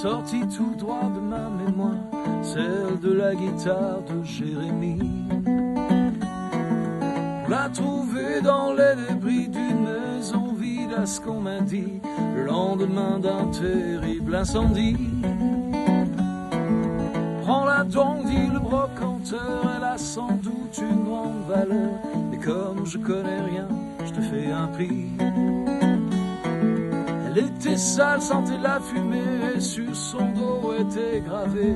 sortie tout droit de ma mémoire, celle de la guitare de Jérémie. On l'a trouvée dans les débris d'une maison vide, à ce qu'on m'a dit, le lendemain d'un terrible incendie. Prends-la donc, dit le brocanteur, elle a sans doute une grande valeur, mais comme je connais rien, je te fais un prix. Elle était sale, sentait la fumée, et sur son dos était gravé: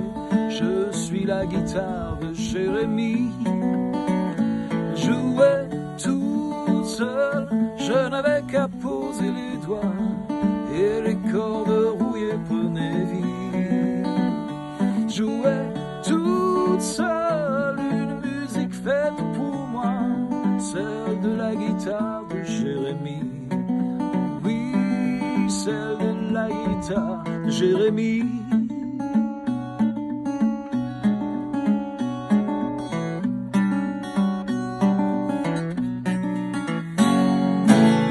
je suis la guitare de Jérémie. Elle jouait toute seule, je n'avais qu'à poser les doigts, et les cordes rouillées prenaient vie. Jouait toute seule une musique faite pour moi, celle de la guitare de Jérémie. Oui, celle de la guitare de Jérémie.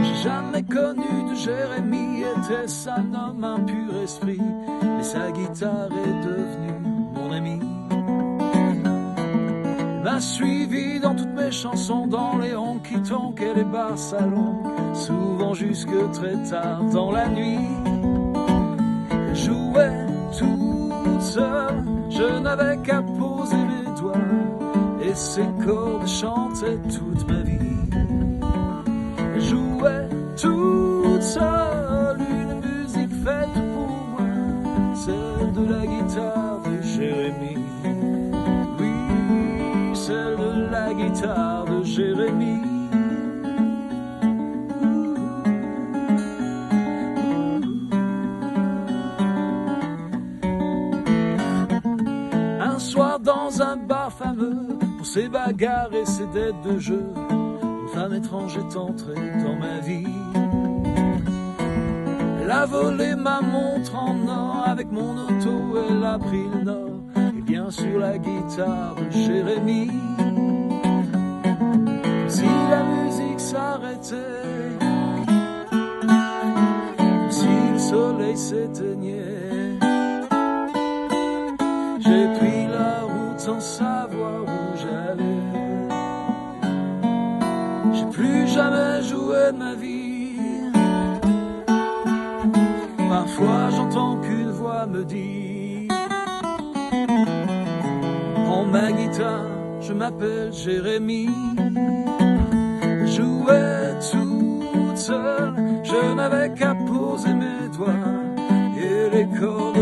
J'ai jamais connu de Jérémie, était-ce un homme, un pur esprit, mais sa guitare est devenue mon ami. Elle m'a suivi dans toutes mes chansons, dans les honky-tonk et les bars salons, souvent jusque très tard dans la nuit. Elle jouait toute seule, je n'avais qu'à poser mes doigts, et ses cordes chantaient toute ma vie. Elle jouait toute seule une musique faite pour moi, celle de la guitare de Jérémie. Oui, celle de la guitare de Jérémie. Un soir dans un bar fameux, pour ses bagarres et ses dettes de jeu, une femme étrange est entrée dans ma vie. Elle a volé ma montre en or, avec mon auto elle a pris le nord, et bien sûr la guitare de Jérémie. Si la musique s'arrêtait, si le soleil s'éteignait, j'ai pris la route sans savoir où j'allais. J'ai plus jamais joué de ma vie. Parfois j'entends qu'une voix me dit: prends ma guitare, je m'appelle Jérémie. Je jouais toute seule, je n'avais qu'à poser mes doigts, et les cordes